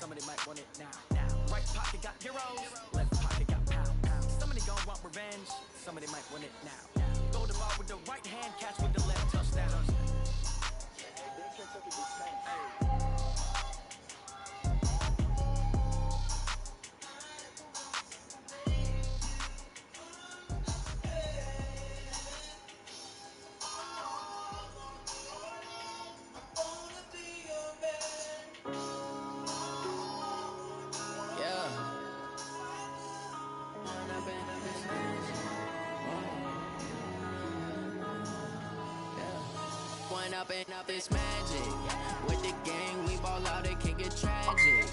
Somebody might want it now. Right pocket got heroes, left pocket got pound. Somebody gon' want revenge, somebody might want it now. Go to ball with the right hand, catch with the left, touchdown. Up this magic with the gang, we ball out, it can get tragic.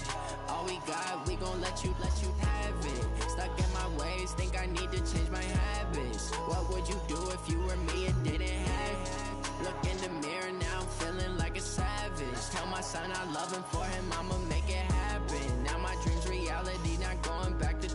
All we got, we gon' let you have it. Stuck in my ways, think I need to change my habits. What would you do if you were me and didn't have it? Look in the mirror now, I'm feeling like a savage. Tell my son I love him, for him I'ma make it happen. Now my dream's reality, not going back to.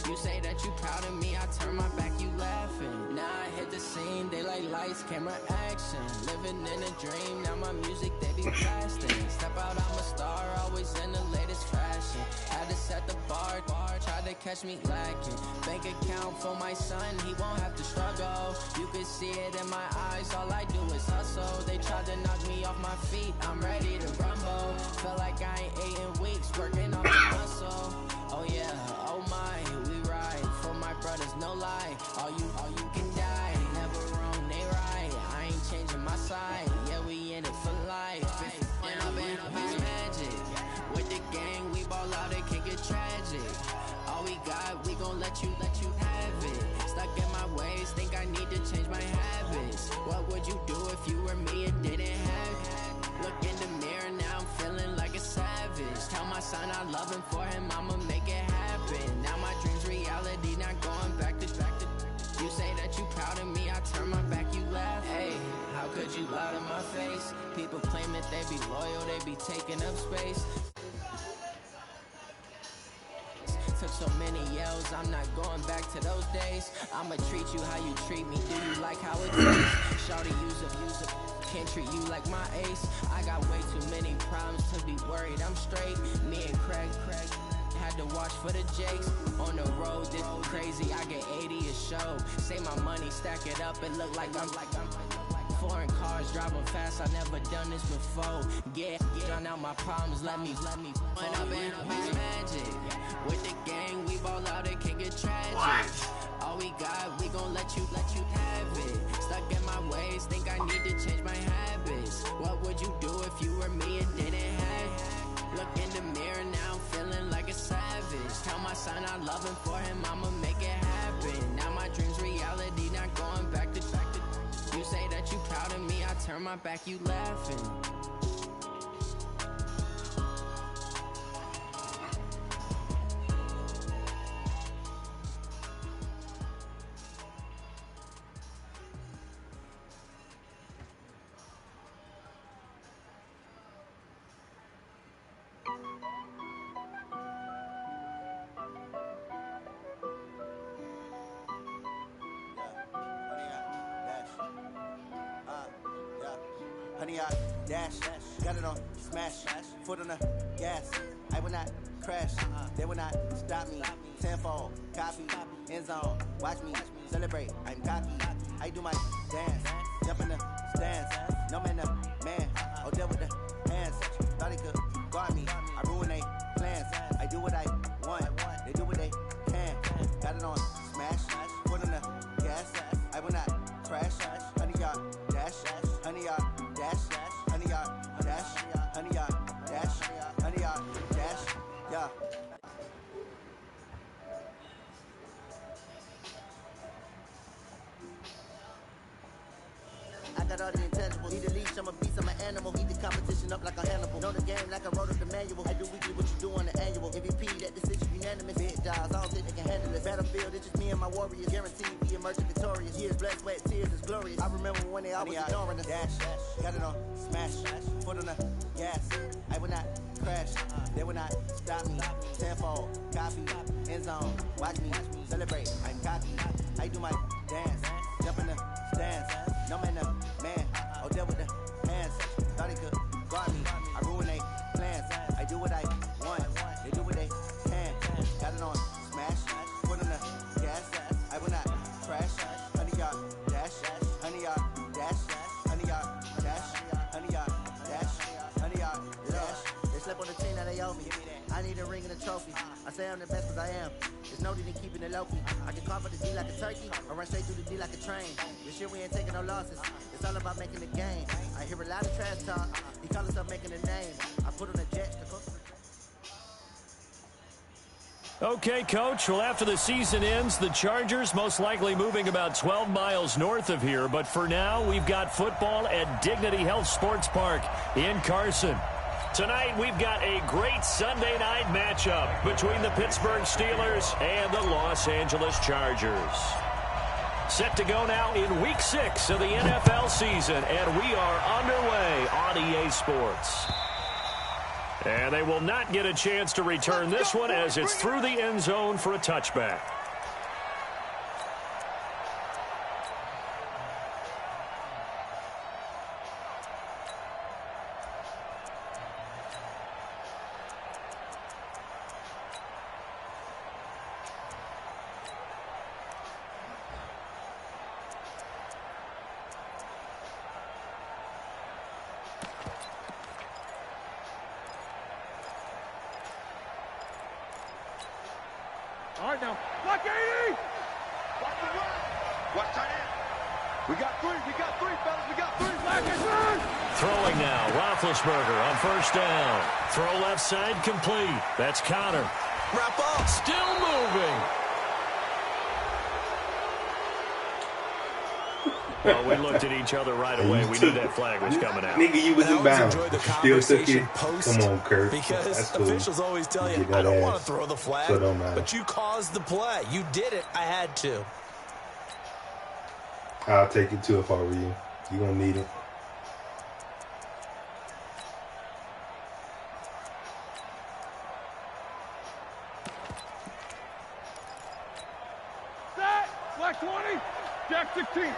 You say that you proud of me, I turn my back, you laughing. Now I hit the scene, they like lights, camera, action. Living in a dream, now my music, they be blasting. Step out, I'm a star, always in the latest fashion. Had to set the bar, tried to catch me lacking. Bank account for my son, he won't have to struggle. You can see it in my eyes, all I do is hustle. They tried to knock me off my feet, I'm ready to rumble. Felt like I ain't ate in weeks, working off the muscle. Oh yeah, oh my, we ride for my brothers, no lie. All you can die, never wrong, they right. I ain't changing my side, yeah, we in it for life. When up it's magic. With the gang, we ball out, it can get tragic. All we got, we gon' let you have it. Stuck in my ways, think I need to change my habits. What would you do if you were me and didn't have it? Look in the mirror now, I'm feeling like a savage. Tell my son I love him, for him I'ma make it happen. Now my dream's reality, not going back to. You say that you proud of me, I turn my back, you laugh. Hey, how could you lie to my face? People claim that they be loyal, they be taking up space. Took so many yells, I'm not going back to those days. I'ma treat you how you treat me, do you like how it tastes? Shawty use a can't treat you like my ace. I got way too many problems to be worried, I'm straight. Me and Craig had to watch for the Jakes. On the road, this crazy, I get 80 a show. Say my money, stack it up, it look like I'm foreign cars, driving fast, I never done this before. Yeah, drown out my problems, let me When up it's magic. With the gang, we ball out, it can get tragic. All we got, we gon' let you have it. Stuck in my ways, think I need to change my habits. What would you do if you were me and didn't have it? Look in the mirror now, I'm feeling like a savage. Tell my son I love him, for him I'ma make it happen. Now my dream's reality, not going back to. You say that you proud of me, I turn my back, you laughing. Honey, I dash, got it on smash, foot on the gas. I will not crash, they will not stop me. Tenfold, copy, end zone, watch me celebrate. I'm cocky, I do my dance, jump in the stands. No man, the man, oh deal with the hands. Thought he could guard me, I ruin they plans. I do what I want, they do what they can. Got it on smash, foot on the gas. I will not crash, honey, y'all dash, honey, y'all dash, honey, y'all dash, honey, y'all dash, honey, y'all dash, yeah. I got all the intangibles. Need a leash, I'm a beast, I'm an animal. Heat the competition up like a Hannibal. Know the game like I wrote up the manual. I do weekly what you do on the annual. MVP, that decision unanimous. Big dials, I don't think they can handle it. Battlefield, it's just me and my warriors. Guaranteed we emerge victorious. Years, blood, sweat, tears, is glorious. I remember when they always ignoring us. Dash, got it on smash, foot on the gas. I will not crash, they will not stop me. Tenfold, copy, end zone, watch me celebrate. I'm cocky, I do my dance, jump in the stands. No man, the man, oh deal with the hands. Thought he could guard me, I ruin they plans. I do what I want. they owe me. I need a ring and a trophy. I say I'm the best because I am. There's no need in keeping it low-key. I can call for the D like a turkey or run straight through the D like a train. This year we ain't taking no losses. It's all about making the game. I hear a lot of trash talk. He call himself making a name. I put on a jet to go. Okay, Coach. Well, after the season ends, the Chargers most likely moving about 12 miles north of here. But for now, we've got football at Dignity Health Sports Park in Carson. Tonight, we've got a great Sunday night matchup between the Pittsburgh Steelers and the Los Angeles Chargers. Set to go now in Week 6 of the NFL season, and we are underway on EA Sports. And they will not get a chance to return this one as it's through the end zone for a touchback. All right, now, block 80! Watch the run! Watch tight end. We got three, fellas, we got three. Black and run! Throwing now, Roethlisberger on first down. Throw left side complete. That's Connor. Wrap up. Still moving. Well, we looked at each other right away. We knew that flag was coming out. Nigga, you was in bounds. Still took it. Come on, Kurt. Because That's cool. officials always tell you, I don't want to throw the flag, but you caused the play. You did it. I had to. I'll take it too if I were you. You're going to need it. Set! Black 20, Jack 16.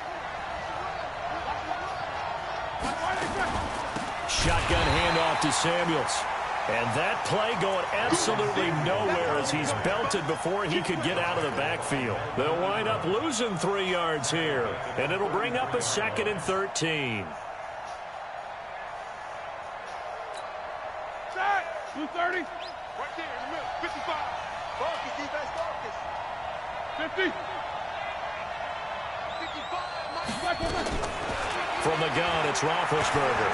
Shotgun handoff to Samuels. And that play going absolutely nowhere as he's belted before he could get out of the backfield. They'll wind up losing 3 yards here, and it'll bring up a 2nd and 13. Set! Blue 30. Right there in the middle. 55. Focus, defense, focus. 50. 55. From the gun, it's Roethlisberger.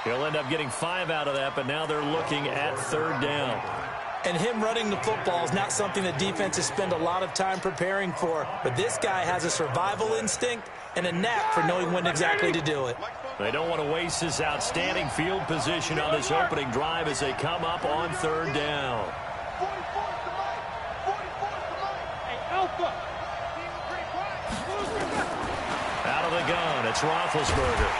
He'll end up getting 5 out of that, but now they're looking at 3rd down. And him running the football is not something that defenses spend a lot of time preparing for. But this guy has a survival instinct and a knack for knowing when exactly to do it. They don't want to waste this outstanding field position on this opening drive as they come up on 3rd down. Out of the gun, it's Roethlisberger.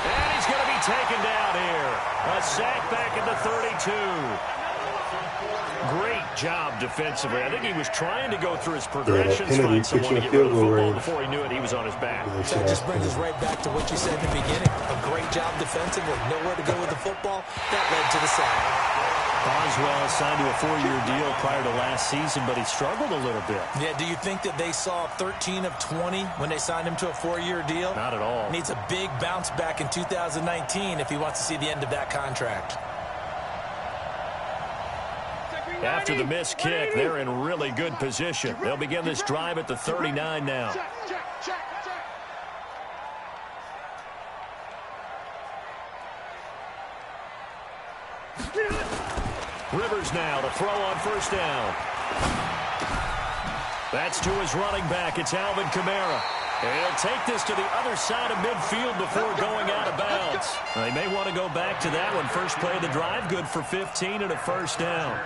And he's going to be taken down here. A sack back at the 32. Great job defensively. I think he was trying to go through his progressions, find someone to get rid of the football. Before he knew it, he was on his back. That just brings us right back to what you said in the beginning. A great job defensively. Nowhere to go with the football. That led to the sack. Boswell signed to a 4-year deal prior to last season, but he struggled a little bit. Yeah, do you think that they saw 13 of 20 when they signed him to a 4-year deal? Not at all. Needs a big bounce back in 2019 if he wants to see the end of that contract. After the missed kick, they're in really good position. They'll begin this drive at the 39 now. Rivers now to throw on first down. That's to his running back. It's Alvin Kamara. And he'll take this to the other side of midfield before going out of bounds. They may want to go back to that one. First play of the drive, good for 15 and a first down.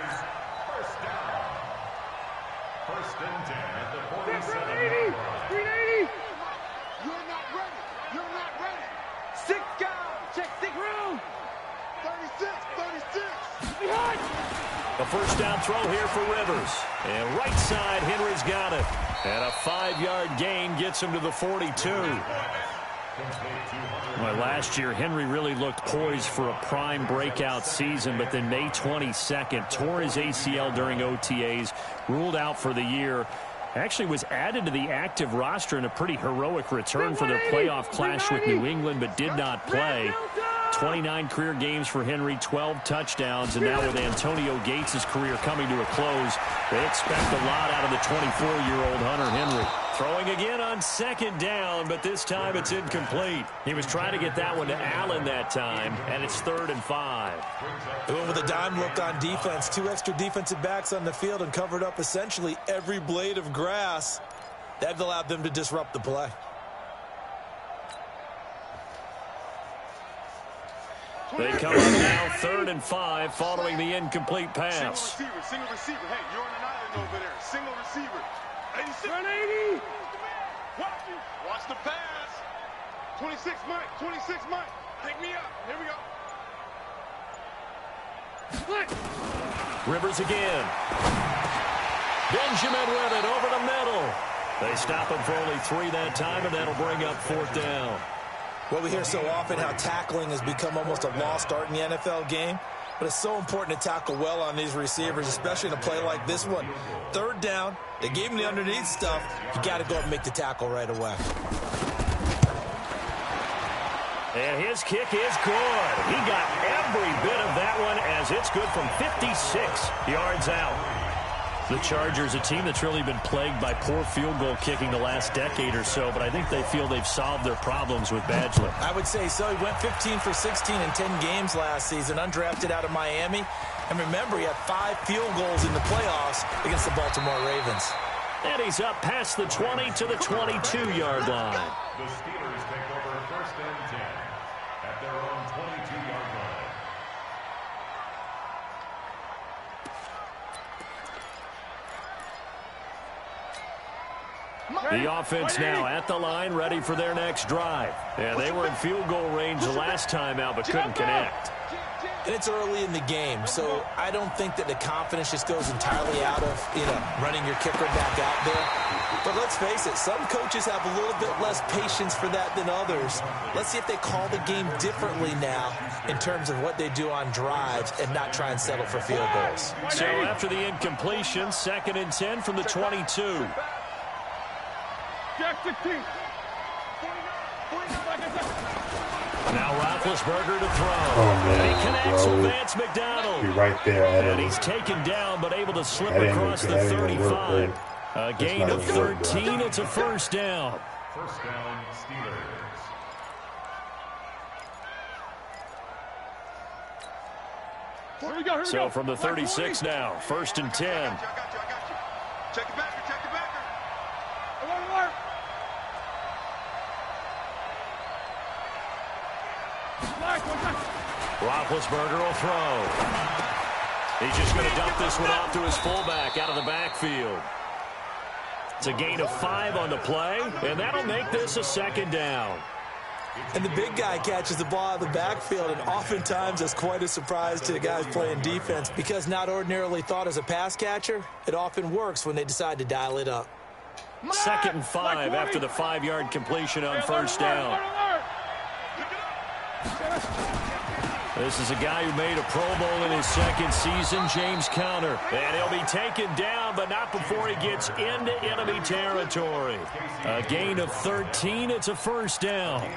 First and 10 at the 47. 380. You're not ready. You're not ready. 6 guys. Check 6 rounds. 36. Behind. A first down throw here for Rivers. And right side, Henry's got it. And a 5-yard gain gets him to the 42. Well, last year, Henry really looked poised for a prime breakout season, but then May 22nd, tore his ACL during OTAs, ruled out for the year. Actually was added to the active roster in a pretty heroic return for their playoff clash with New England, but did not play. 29 career games for Henry, 12 touchdowns, and now with Antonio Gates' career coming to a close, they expect a lot out of the 24-year-old Hunter Henry. Throwing again on second down, but this time it's incomplete. He was trying to get that one to Allen that time, and it's 3rd and 5. They went with a dime look on defense. 2 extra defensive backs on the field and covered up essentially every blade of grass. That allowed them to disrupt the play. They come up now 3rd and 5 following the incomplete pass. Single receiver. Hey, you're on an island over there. Single receiver. 180. Watch the pass. 26 Mike. 26 Mike. Pick me up. Here we go. Rivers again. Benjamin with it over the middle. They stop him for only 3 that time, and that'll bring up 4th down. Well, we hear so often how tackling has become almost a lost art in the NFL game, but it's so important to tackle well on these receivers, especially in a play like this one. 3rd down, they gave him the underneath stuff. You got to go up and make the tackle right away. And his kick is good. He got every bit of that one as it's good from 56 yards out. The Chargers, a team that's really been plagued by poor field goal kicking the last decade or so, but I think they feel they've solved their problems with Badgley. I would say so. He went 15 for 16 in 10 games last season, undrafted out of Miami. And remember, he had 5 field goals in the playoffs against the Baltimore Ravens. And he's up past the 20 to the 22-yard line. The Steelers take over 1st and 10 at their own 22-yard line. The offense now at the line, ready for their next drive. Yeah, they were in field goal range the last time out, but couldn't connect. And it's early in the game, so I don't think that the confidence just goes entirely out of, running your kicker back out there. But let's face it, some coaches have a little bit less patience for that than others. Let's see if they call the game differently now in terms of what they do on drives and not try and settle for field goals. So after the incompletion, 2nd and 10 from the 22. Jack 16. Now Roethlisberger to throw. Oh, man. He connects Bro. with Vance McDonald. You're right there at And him. he's taken down, but able to slip That ain't across the gonna work, 35. bro. A gain of 13. It's a 1st down. 1st down, Steelers. Here we go. So from the 36 now, 1st and 10. I got you. Check the backer. Alert. Roethlisberger will throw. He's just going to dump this one off to his fullback out of the backfield. It's a gain of 5 on the play, and that'll make this a 2nd down. And the big guy catches the ball out of the backfield, and oftentimes that's quite a surprise to the guys playing defense because not ordinarily thought as a pass catcher, it often works when they decide to dial it up. 2nd and 5 after the 5-yard completion on 1st down. This is a guy who made a Pro Bowl in his 2nd season, James Conner. And he'll be taken down, but not before he gets into enemy territory. A gain of 13. It's a 1st down.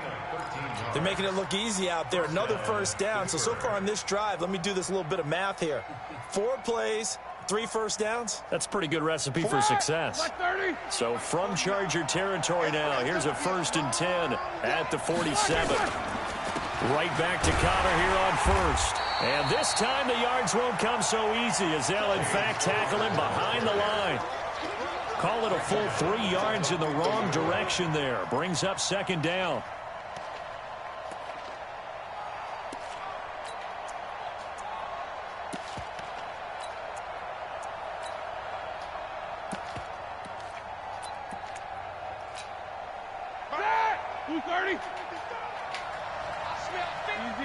They're making it look easy out there. Another 1st down. So far on this drive, let me do this little bit of math here. 4 plays, 3 1st downs. That's a pretty good recipe for success. So from Charger territory now, here's a 1st and 10 at the 47. Right back to Conner here on 1st. And this time the yards won't come so easy as they'll in fact tackle him behind the line. Call it a full 3 yards in the wrong direction there. Brings up 2nd down.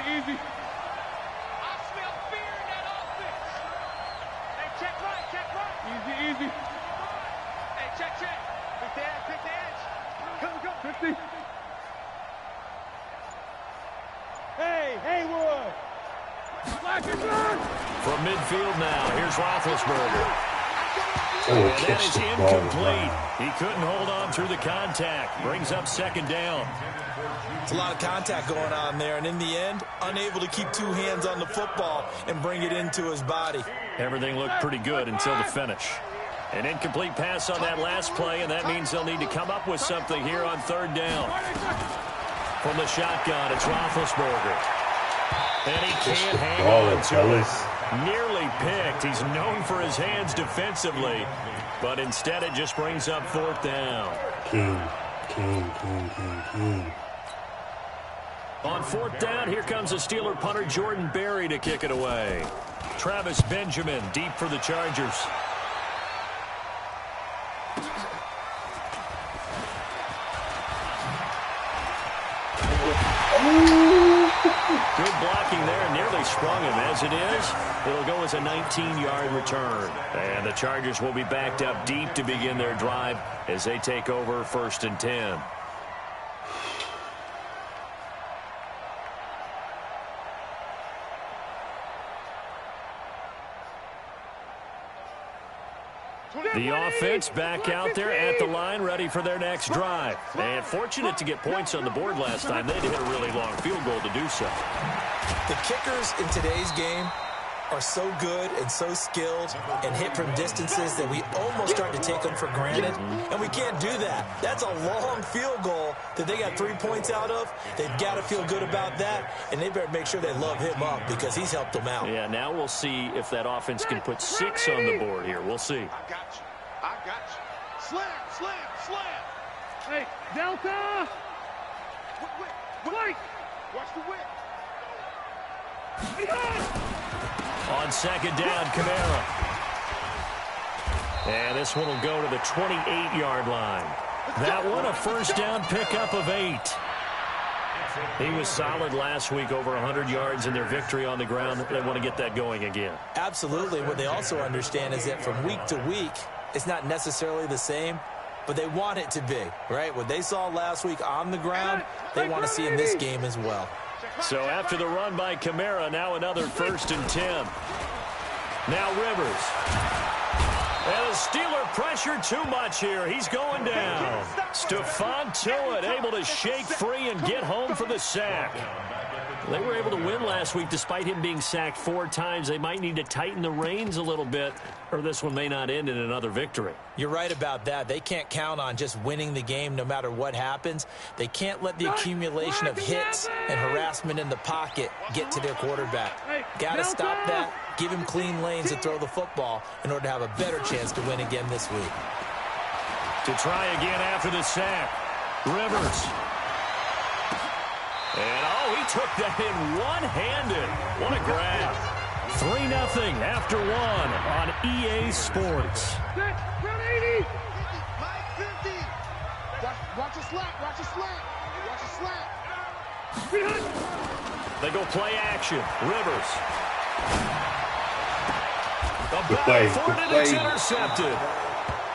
Easy. I smell fear in that offense. Hey, check right. Easy. Hey, check. Pick the edge. Go. 50. Hey, Haywood. From midfield now, here's Roethlisberger. And that is incomplete. He couldn't hold on through the contact. Brings up second down. It's a lot of contact going on there, and in the end, unable to keep two hands on the football and bring it into his body. Everything looked pretty good until the finish. An incomplete pass on that last play, and that means they'll need to come up with something here on third down. From the shotgun, it's Roethlisberger. And he can't hang on to it. Nearly picked. He's known for his hands defensively, but instead it just brings up fourth down. King. On fourth down, here comes the Steeler punter Jordan Berry to kick it away. Travis Benjamin deep for the Chargers. Good blocking there, nearly sprung him. As it is, it'll go as a 19-yard return. And the Chargers will be backed up deep to begin their drive as they take over 1st and 10. The offense back out there at the line, ready for their next drive. And fortunate to get points on the board last time. They had to hit a really long field goal to do so. The kickers in today's game are so good and so skilled and hit from distances that we almost start to take them for granted. And we can't do that. That's a long field goal that they got 3 points out of. They've got to feel good about that, and they better make sure they love him up because he's helped them out. Yeah, now we'll see if that offense can put 6 on the board here. We'll see. I got you. Slam. Hey, Delta. White. Watch the whip. On second down, Kamara. And this one will go to the 28-yard line. That one a first down pickup of 8. He was solid last week, over 100 yards in their victory on the ground. They want to get that going again. Absolutely. What they also understand is that from week to week, it's not necessarily the same, but they want it to be, right? What they saw last week on the ground, they want to see in this game as well. So after the run by Kamara, now another 1st and 10. Now Rivers. And the Steeler pressure too much here. He's going down. Stephon Tuitt able to shake free and get home for the sack. They were able to win last week despite him being sacked 4 times. They might need to tighten the reins a little bit, or this one may not end in another victory. You're right about that. They can't count on just winning the game no matter what happens. They can't let the accumulation of hits and harassment in the pocket get to their quarterback. Got to stop that. Give him clean lanes to throw the football in order to have a better chance to win again this week. To try again after the sack, Rivers. And, he took that in one-handed. What a grab. 3-0 after 1 on EA Sports. Run 80. 50. Watch a slap. They go play action. Rivers. Good play. It's intercepted.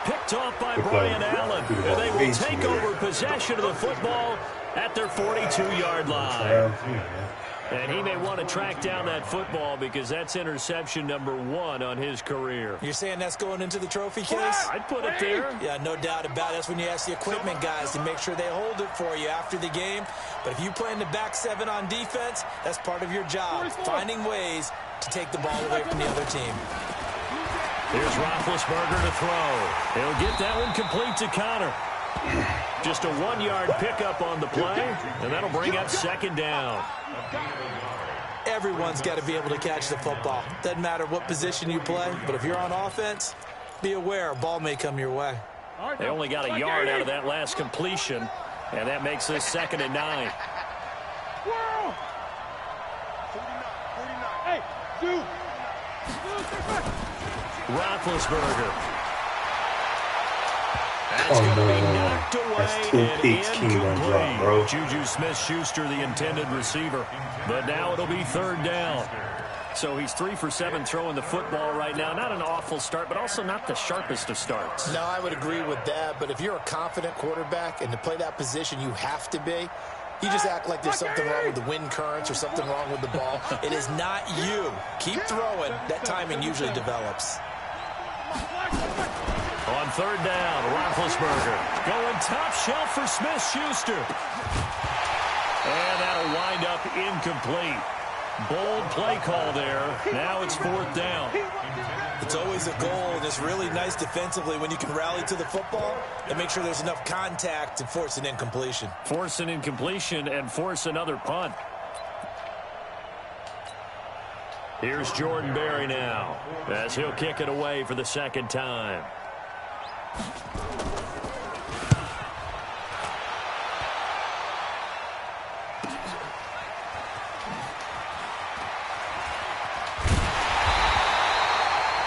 Picked off by Brian Allen. And they will take over possession of the football at their 42-yard line. And he may want to track down that football because that's interception number 1 on his career. You're saying that's going into the trophy case? I'd put it there. Yeah, no doubt about it. That's when you ask the equipment guys to make sure they hold it for you after the game. But if you play in the back 7 on defense, that's part of your job, finding ways to take the ball away from the other team. Here's Roethlisberger to throw. He'll get that one complete to Connor. Just a 1-yard pickup on the play, and that'll bring up second down. Everyone's got to be able to catch the football. Doesn't matter what position you play, but if you're on offense, be aware a ball may come your way. They only got a yard out of that last completion, and that makes this 2nd and 9. Hey, dude. Roethlisberger. That's going to be knocked away. That's 2 picks King done dropped, bro. Juju Smith-Schuster, the intended receiver. But now it'll be 3rd down. So he's 3 for 7 throwing the football right now. Not an awful start, but also not the sharpest of starts. No, I would agree with that. But if you're a confident quarterback and to play that position, you have to be. You just act like there's something wrong with the wind currents or something wrong with the ball. It is not you. Keep throwing. That timing usually develops. On third down, Roethlisberger going top shelf for Smith-Schuster. And that'll wind up incomplete. Bold play call there. Now it's fourth down. It's always a goal, and it's really nice defensively when you can rally to the football and make sure there's enough contact to force an incompletion. Force an incompletion and force another punt. Here's Jordan Berry now as he'll kick it away for the second time.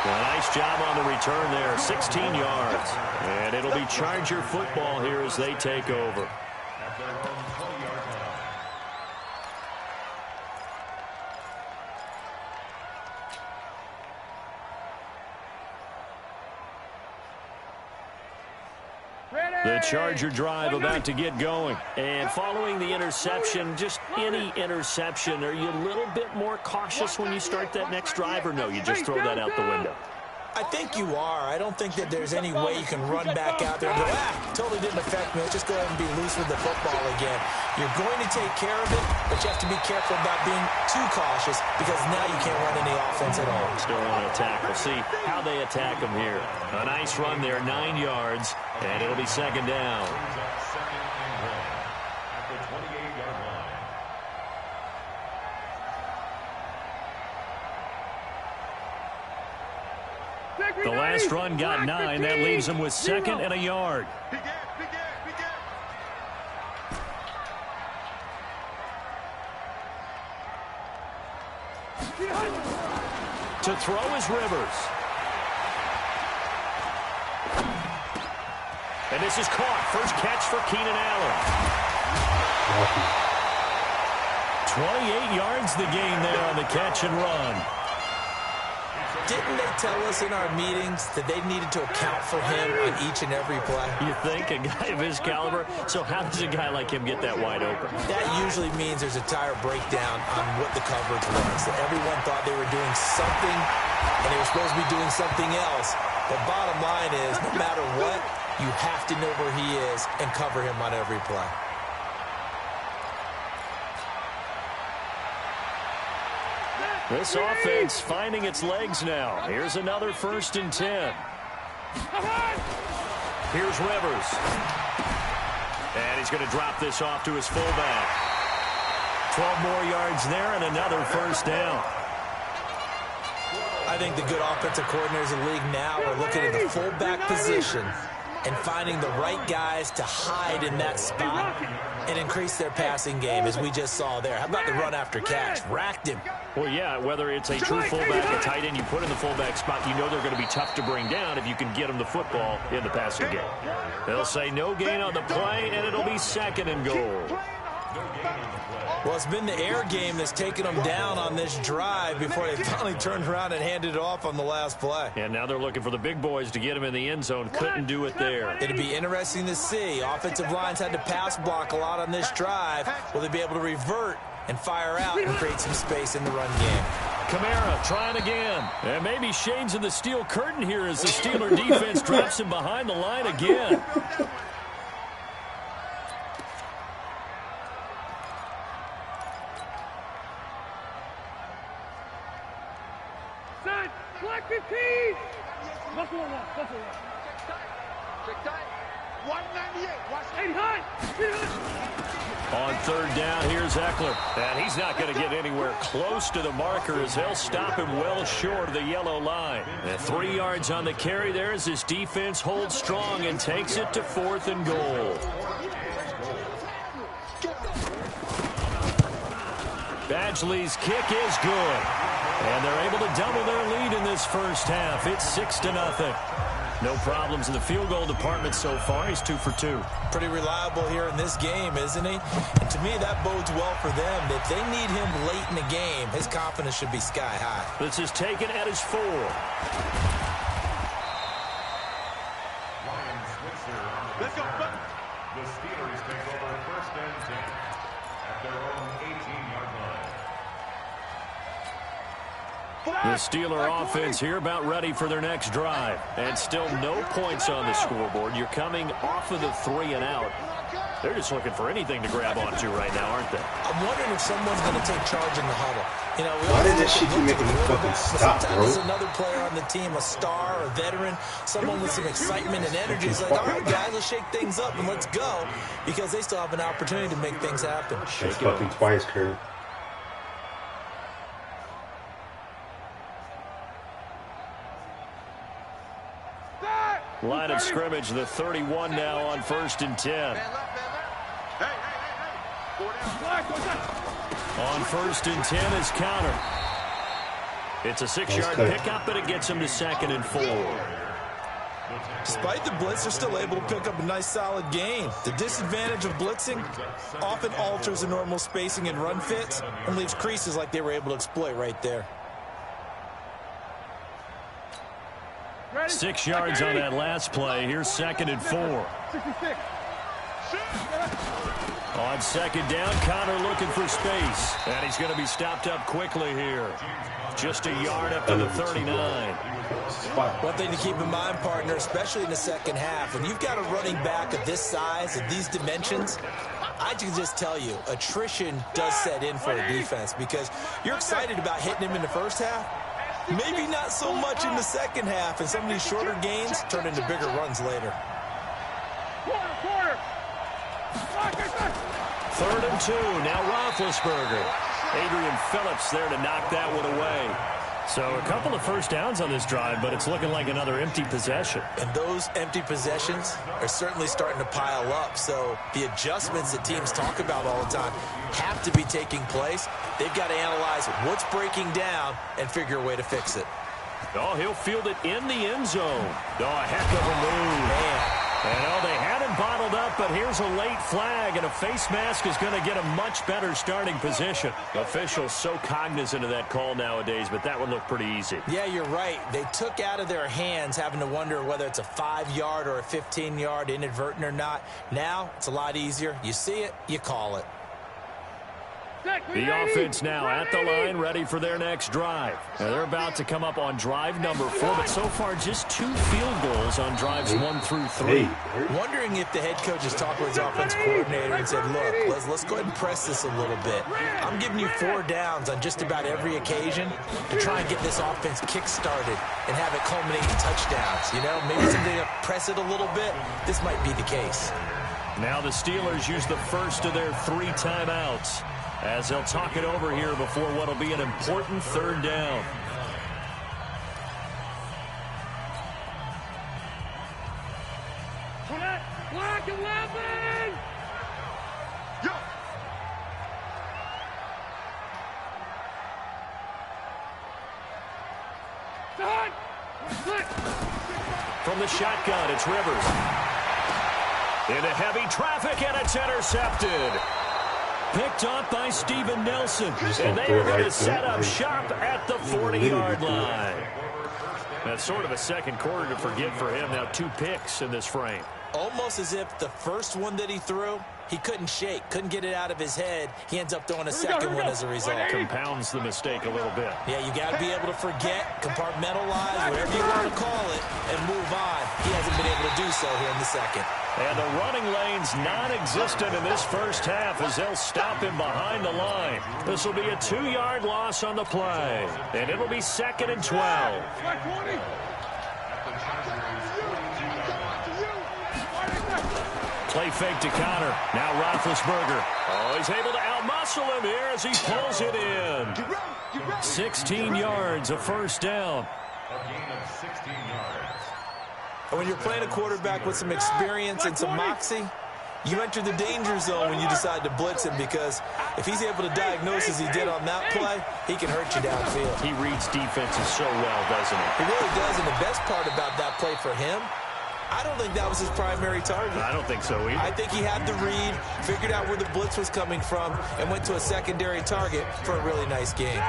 Nice job on the return there, 16 yards. And it'll be Charger football here as they take over. At their own 20-yard line. The Charger drive about to get going. And following the interception, just any interception, are you a little bit more cautious when you start that next drive, or no, you just throw that out the window? I think you are. I don't think that there's any way you can run back out there and go, totally didn't affect me. Let's just go ahead and be loose with the football again. You're going to take care of it, but you have to be careful about being too cautious because now you can't run any offense at all. Still want to attack. We'll see how they attack them here. A nice run there, 9 yards, and it'll be second down. Second and 1 at the 28-yard line. The last run got 9. That leaves them with second and a yard. To throw is Rivers. And this is caught. First catch for Keenan Allen. 28 yards the gain there on the catch and run. Didn't they tell us in our meetings that they needed to account for him on each and every play? You think? A guy of his caliber? So how does a guy like him get that wide open? That usually means there's a tire breakdown on what the coverage was. That everyone thought they were doing something, and they were supposed to be doing something else. But bottom line is, no matter what, you have to know where he is and cover him on every play. This offense finding its legs now. Here's another 1st and 10. Here's Rivers. And he's going to drop this off to his fullback. 12 more yards there and another first down. I think the good offensive coordinators in the league now are looking at the fullback position and finding the right guys to hide in that spot and increase their passing game, as we just saw there. How about the run after catch? Racked him. Well, yeah, whether it's a true fullback, a tight end you put in the fullback spot, you know they're going to be tough to bring down if you can get them the football in the passing game. They'll say no gain on the play, and it'll be second and goal. Well, it's been the air game that's taken them down on this drive before they finally turned around and handed it off on the last play. And now they're looking for the big boys to get him in the end zone. Couldn't do it there. It'd be interesting to see. Offensive lines had to pass block a lot on this drive. Will they be able to revert and fire out and create some space in the run game? Kamara trying again. And maybe shades of the steel curtain here as the Steeler defense drops him behind the line again. Black 15! Buffalo 1, Buffalo 1. Check tight. 198. Watch 80 high. On third down, here's Eckler. And he's not going to get anywhere close to the marker as they'll stop him well short of the yellow line. And 3 yards on the carry there as his defense holds strong and takes it to 4th and goal. Badgley's kick is good. And they're able to double their lead in this first half. It's 6-0. No problems in the field goal department so far. He's 2 for 2. Pretty reliable here in this game, isn't he? And to me, that bodes well for them. If they need him late in the game, his confidence should be sky high. This is taken at his 4. Let's go. The Steelers take over 1st and 10 at their own 18-yard line. The Steeler offense here about ready for their next drive. And still no points on the scoreboard. You're coming off of the 3 and out. They're just looking for anything to grab onto right now, aren't they? I'm wondering if someone's going to take charge in the huddle. You know, why did this shit keep making me fucking stop, bro? Sometimes there's another player on the team, a star, a veteran, someone with some excitement and energy. It's like, all right, guys, let's shake things up and let's go, because they still have an opportunity to make things happen. That's fucking twice, Kurt. Line of scrimmage, the 31 now on 1st and 10. On 1st and 10 is Counter. It's a 6-yard pickup, and it gets him to 2nd and 4. Despite the blitz, they're still able to pick up a nice, solid gain. The disadvantage of blitzing often alters the normal spacing and run fits and leaves creases like they were able to exploit right there. 6 yards on that last play. Here's 2nd and 4. On 2nd down, Connor looking for space. And he's going to be stopped up quickly here. Just a yard up to the 39. One thing to keep in mind, partner, especially in the second half, when you've got a running back of this size, of these dimensions, I can just tell you, attrition does set in for a defense, because you're excited about hitting him in the first half. Maybe not so much in the second half, and some of these shorter gains turn into bigger runs later. 3rd and 2. Now Roethlisberger. Adrian Phillips there to knock that one away. So a couple of first downs on this drive, but it's looking like another empty possession. And those empty possessions are certainly starting to pile up. So the adjustments that teams talk about all the time have to be taking place. They've got to analyze what's breaking down and figure a way to fix it. Oh, he'll field it in the end zone. Oh, a heck of a move. Man. And oh, they had him bottled up, but here's a late flag, and a face mask is going to get a much better starting position. Officials so cognizant of that call nowadays, but that would look pretty easy. Yeah, you're right. They took out of their hands having to wonder whether it's a 5-yard or a 15-yard, inadvertent or not. Now, it's a lot easier. You see it, you call it. The offense now at the line, ready for their next drive. Now they're about to come up on drive number 4, but so far just 2 field goals on drives 1 through 3. Wondering if the head coach has talked with his offense coordinator and said, look, let's go ahead and press this a little bit. I'm giving you 4 downs on just about every occasion to try and get this offense kick-started and have it culminate in touchdowns. You know, maybe something to press it a little bit. This might be the case. Now the Steelers use the first of their 3 timeouts, as they'll talk it over here before what will be an important 3rd down. Black 11! Yo! From the shotgun, it's Rivers. Into heavy traffic, and it's intercepted. Picked up by Steven Nelson. And they are going to set up shop at the 40-yard line. That's sort of a second quarter to forget for him. Now 2 picks in this frame. Almost as if the first one that he threw, he couldn't shake, couldn't get it out of his head. He ends up throwing a second one as a result. Compounds the mistake a little bit. Yeah, you got to be able to forget, compartmentalize, whatever you want to call it, and move on. He hasn't been able to do so here in the second. And the running lane's non-existent in this first half as they'll stop him behind the line. This will be a 2-yard loss on the play. And it'll be 2nd and 12. Play fake to Connor. Now Roethlisberger. Oh, he's able to outmuscle him here as he pulls it in. 16 yards, a first down. A gain of 16 yards. And when you're playing a quarterback with some experience and some moxie, you enter the danger zone when you decide to blitz him, because if he's able to diagnose as he did on that play, he can hurt you downfield. He reads defenses so well, doesn't he? He really does, and the best part about that play for him, I don't think that was his primary target. I don't think so either. I think he had the read, figured out where the blitz was coming from, and went to a secondary target for a really nice game.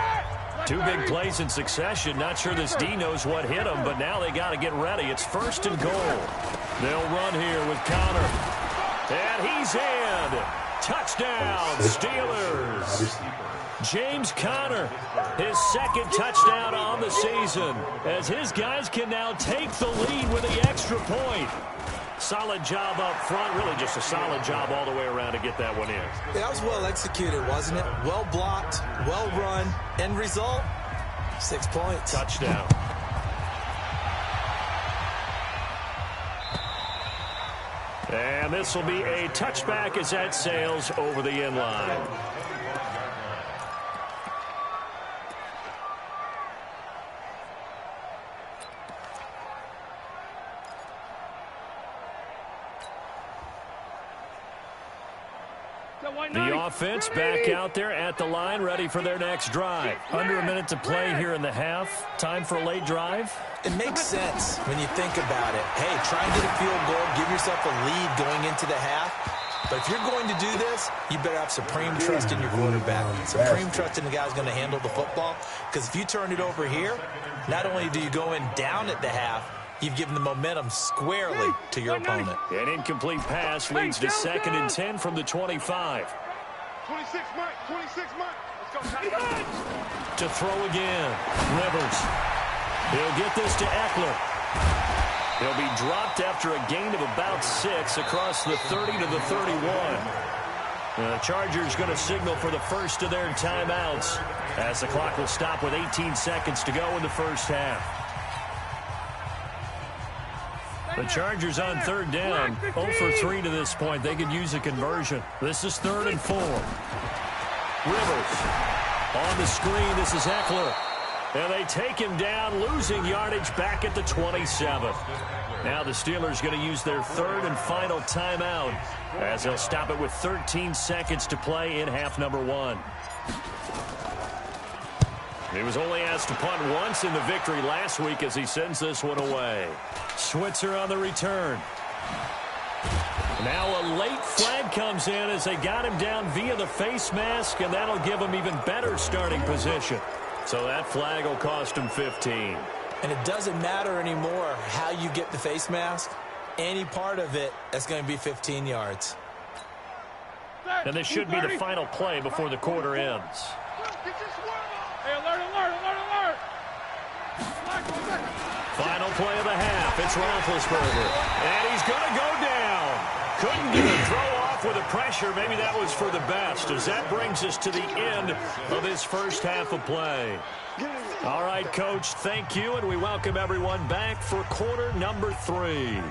2 big plays in succession. Not sure this D knows what hit him, but now they got to get ready. It's 1st and goal. They'll run here with Connor. And he's in. Touchdown, Steelers. James Conner, his second touchdown on the season, as his guys can now take the lead with the extra point. Solid job up front, really just a solid job all the way around to get that one in. Yeah, that was well executed, wasn't it? Well blocked, well run. End result, 6 points. Touchdown. And this will be a touchback as that sails over the end line. The offense back out there at the line, ready for their next drive. Under a minute to play here in the half. Time for a late drive. It makes sense when you think about it. Hey, try and get a field goal, give yourself a lead going into the half. But if you're going to do this, you better have supreme trust in your quarterback. Supreme trust in the guy who's going to handle the football. Because if you turn it over here, not only do you go in down at the half, you've given the momentum squarely to your opponent. An incomplete pass leads to 2nd and 10 from the 25. 26 Mike, 26 Mike. Let's go. To throw again. Rivers. He'll get this to Eckler. He'll be dropped after a gain of about 6 across the 30 to the 31. The Chargers going to signal for the first of their timeouts as the clock will stop with 18 seconds to go in the first half. The Chargers on 3rd down, 0 for 3 to this point. They could use a conversion. This is 3rd and 4. Rivers on the screen. This is Eckler. And they take him down, losing yardage back at the 27. Now the Steelers going to use their 3rd and final timeout as they'll stop it with 13 seconds to play in half number 1. He was only asked to punt once in the victory last week as he sends this one away. Switzer on the return. Now a late flag comes in as they got him down via the face mask, and that'll give him even better starting position. So that flag will cost him 15. And it doesn't matter anymore how you get the face mask. Any part of it, that's going to be 15 yards. And this should be the final play before the quarter ends. Hey, alert, alert, alert, alert. Final play of the half. It's Roethlisberger. And he's going to go down. Couldn't get a throw off with the pressure. Maybe that was for the best, as that brings us to the end of this first half of play. All right, Coach, thank you, and we welcome everyone back for quarter number 3.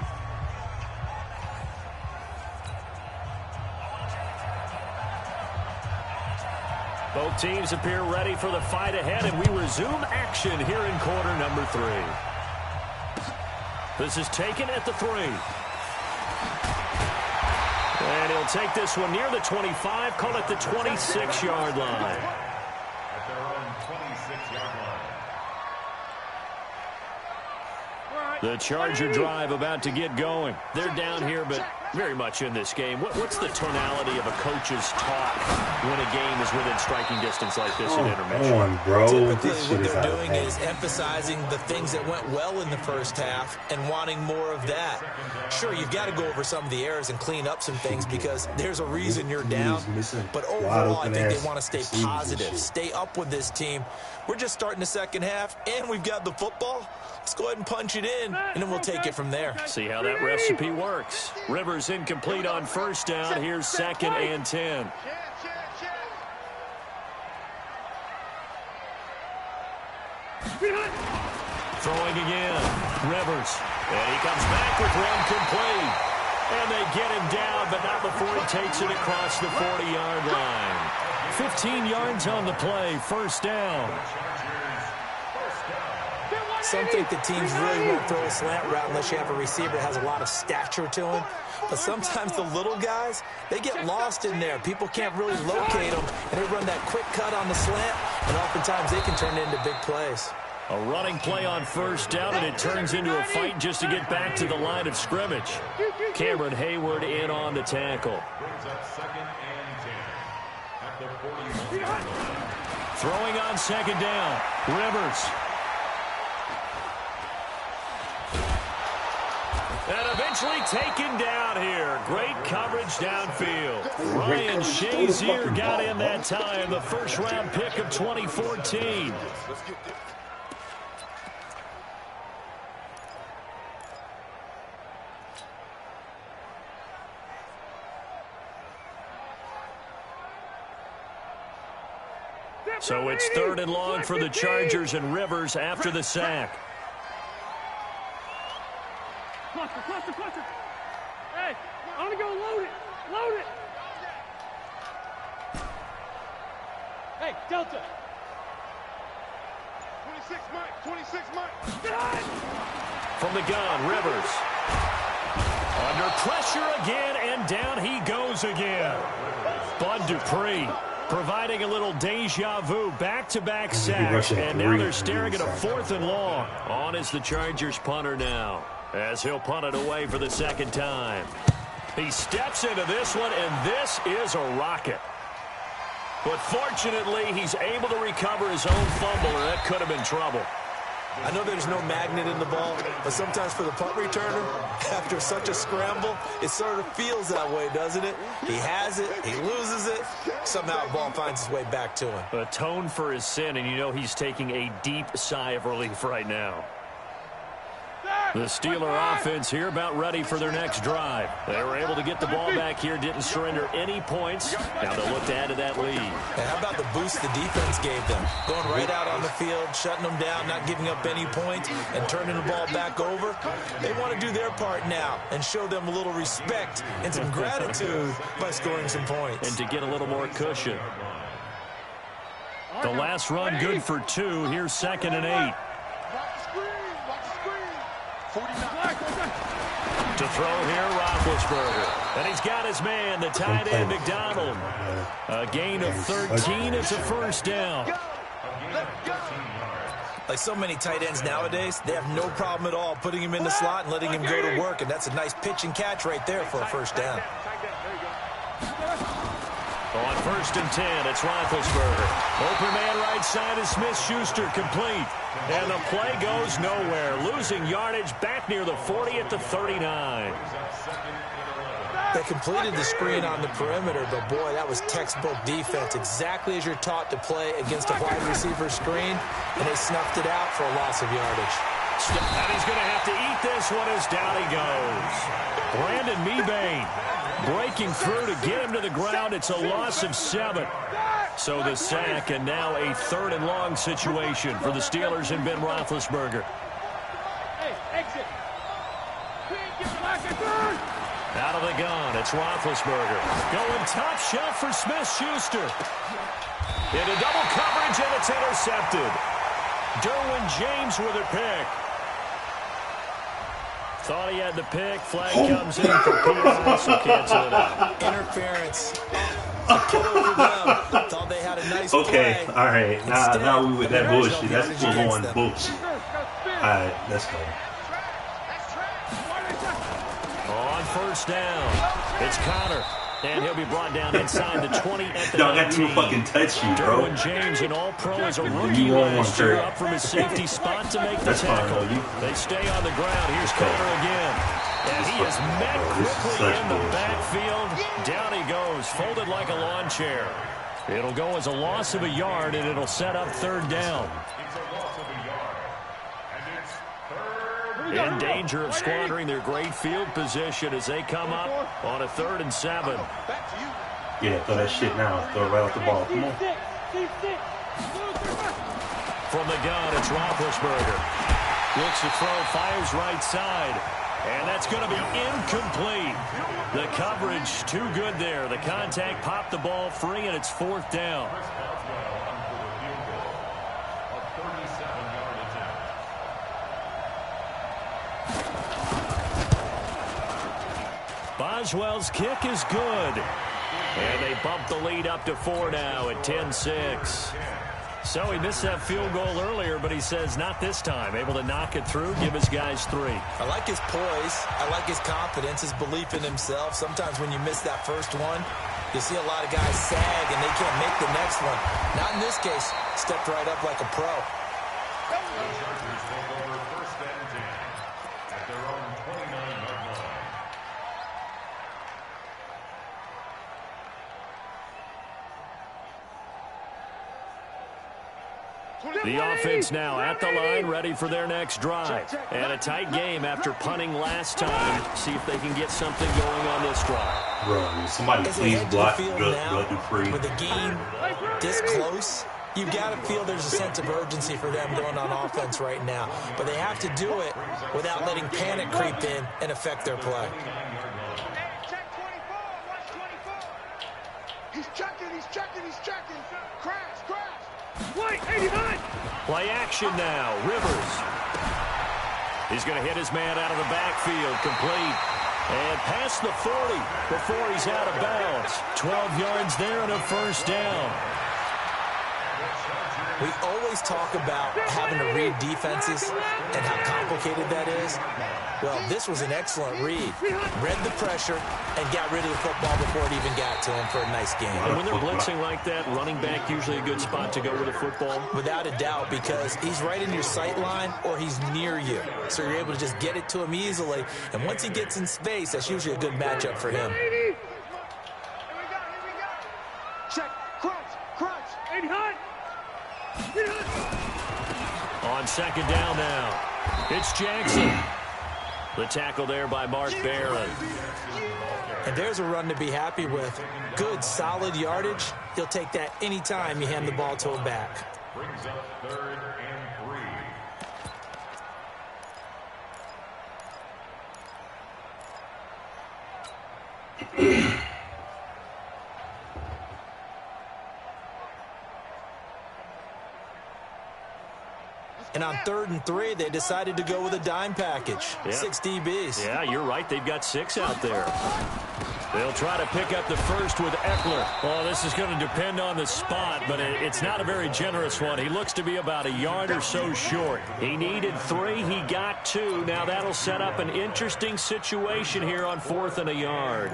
Both teams appear ready for the fight ahead, and we resume action here in quarter number 3. This is taken at the 3. And he'll take this one near the 25, call it the 26-yard line. At their own 26-yard line. The Charger drive about to get going. They're down here, but very much in this game. What's the tonality of a coach's talk when a game is within striking distance like this in intermission? Come on, bro. Typically, This what shit is they're out of doing hand. is emphasizing the things that went well in the first half and wanting more of that. Sure, you've got to go over some of the errors and clean up some things because there's a reason you're down. But overall, I think they want to stay positive, stay up with this team. We're just starting the second half, and we've got the football. Let's go ahead and punch it in, and then we'll take it from there. See how that recipe works. Rivers incomplete on first down. Here's 2nd and 10. Throwing again. Rivers. And he comes back with one complete. And they get him down, but not before he takes it across the 40-yard line. 15 yards on the play. First down. Some think the teams really won't throw a slant route unless you have a receiver that has a lot of stature to him. But sometimes the little guys, they get lost in there. People can't really locate them, and they run that quick cut on the slant, and oftentimes they can turn it into big plays. A running play on first down, and it turns into a fight just to get back to the line of scrimmage. Cameron Hayward in on the tackle. Brings up 2nd and 10 at the 41. Throwing on second down. Rivers. And eventually taken down here. Great coverage downfield. Ryan Shazier got in that time, the first-round pick of 2014. So it's 3rd and long for the Chargers and Rivers after the sack. Cluster. Hey, I want to go load it. Load it. Hey, Delta. 26 Mike. From the gun, Rivers. Under pressure again, and down he goes again. Bud Dupree providing a little deja vu, back-to-back sacks, and now they're staring at a 4th and long. On is the Chargers punter now, as he'll punt it away for the 2nd time. He steps into this one, and this is a rocket. But fortunately, he's able to recover his own fumble, or that could have been trouble. I know there's no magnet in the ball, but sometimes for the punt returner, after such a scramble, it sort of feels that way, doesn't it? He has it, he loses it, somehow the ball finds its way back to him. Atone for his sin, and you know he's taking a deep sigh of relief right now. The Steeler offense here about ready for their next drive. They were able to get the ball back here, didn't surrender any points. Now they'll look to add to that lead. And how about the boost the defense gave them? Going right out on the field, shutting them down, not giving up any points, and turning the ball back over. They want to do their part now and show them a little respect and some gratitude by scoring some points. And to get a little more cushion. The last run good for 2. Here's 2nd and 8. To throw here, Roethlisberger. And he's got his man, the tight end, McDonald. A gain of 13. It's a 1st down. Like so many tight ends nowadays, they have no problem at all putting him in the slot and letting him go to work. And that's a nice pitch and catch right there for a 1st down. On 1st and 10, it's Roethlisberger. Open man right side is Smith-Schuster, complete. And the play goes nowhere. Losing yardage back near the 40 at the 39. They completed the screen on the perimeter, but boy, that was textbook defense. Exactly as you're taught to play against a wide receiver screen, and they snuffed it out for a loss of yardage. And he's going to have to eat this one as down he goes. Brandon Mebane breaking through to get him to the ground. It's a loss of 7. So the sack, and now a 3rd and long situation for the Steelers and Ben Roethlisberger. Hey, exit. Out of the gun, it's Roethlisberger. Going top shelf for Smith-Schuster. Into double coverage, and it's intercepted. Derwin James with a pick. Thought he had the pick. Flag comes in for PI, so cancel it out. Interference. Thought they had a nice okay, play. All right. Now we with that bullshit. That's full-on bullshit. All right, let's go. On 1st down, it's Connor. And he'll be brought down inside the 20 at the 19. Y'all got to fucking touch you, bro. Derwin James, an all-pro as a rookie last year, up from his safety spot to make the tackle. They stay on the ground. Here's Connor again. And he is met quickly in the backfield. Down he goes, folded like a lawn chair. It'll go as a loss of a yard, and it'll set up 3rd down. In danger of squandering their great field position as they come up on a 3rd and 7. Yeah, throw that shit now. Throw it right off the ball. Come on. From the gun, it's Roethlisberger. Looks to throw, fires right side. And that's going to be incomplete. The coverage too good there. The contact popped the ball free, and it's 4th down. Boswell's kick is good. And they bump the lead up to 4 now at 10-6. So he missed that field goal earlier, but he says not this time. Able to knock it through, give his guys 3. I like his poise. I like his confidence, his belief in himself. Sometimes when you miss that first one, you see a lot of guys sag and they can't make the next one. Not in this case. Stepped right up like a pro. Chargers take over 1st and 10 at their own 29-yard line. The offense now at the line, ready for their next drive. And a tight game after punting last time. See if they can get something going on this drive. Bro, somebody please block Dupree. With the game this close, you got to feel there's a sense of urgency for them going on offense right now. But they have to do it without letting panic creep in and affect their play. He's checking. Crash. Wait, 89! Play action now. Rivers. He's going to hit his man out of the backfield. Complete. And past the 40 before he's out of bounds. 12 yards there and a first down. We always talk about having to read defenses and how complicated that is. Well, this was an excellent read. Read the pressure and got rid of the football before it even got to him for a nice game. And when they're blitzing like that, running back usually a good spot to go with the football? Without a doubt, because he's right in your sight line or he's near you. So you're able to just get it to him easily. And once he gets in space, that's usually a good matchup for him. Here we go. Check, crunch. 80 high! On second down now, it's Jackson. The tackle there by Mark Barron. And there's a run to be happy with. Good, solid yardage. He'll take that anytime you hand the ball to him back. Brings up 3rd and 3. And on 3rd and 3, they decided to go with a dime package. Yeah. 6 DBs. Yeah, you're right. They've got 6 out there. They'll try to pick up the first with Eckler. Oh, this is going to depend on the spot, but it's not a very generous one. He looks to be about a yard or so short. He needed 3. He got 2. Now that'll set up an interesting situation here on 4th and a yard.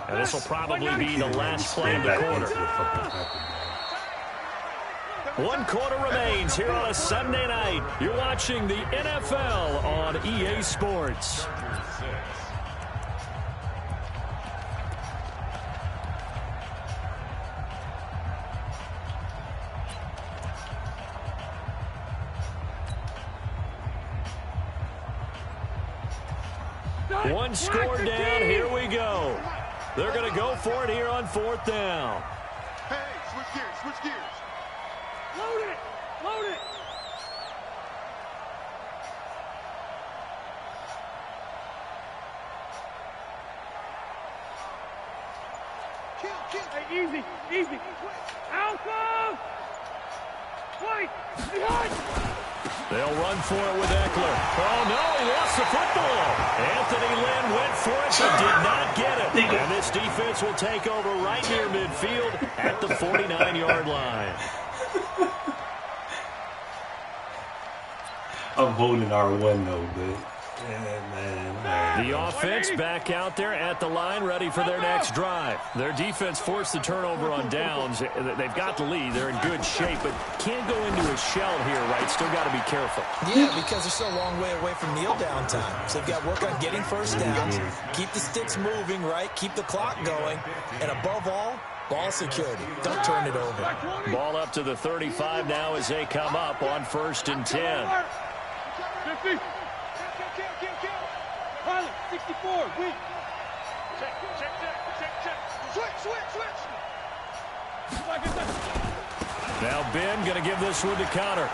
And this will probably be the last play of the quarter. 1 quarter remains here on a Sunday night. You're watching the NFL on EA Sports. One score down. Here we go. They're going to go for it here on 4th down. Hey, switch gears. Load it! Kill. Hey, easy. Alpha! Wait! Behind! They'll run for it with Eckler. Oh, no, he lost the football. Anthony Lynn went for it, but did not get it. And this defense will take over right near midfield at the 49-yard line. I'm holding R1 though, but man. The offense back out there at the line, ready for their next drive. Their defense forced the turnover on downs. They've got the lead. They're in good shape, but can't go into a shell here, right? Still got to be careful. Yeah, because they're still a long way away from kneel down time. So they've got to work on getting first downs, keep the sticks moving, right? Keep the clock going, and above all, ball security. Don't turn it over. Ball up to the 35 now as they come up on 1st and 10. 50. Pilot, 64, weak. Check. Switch. Now Ben going to give this one to Connor.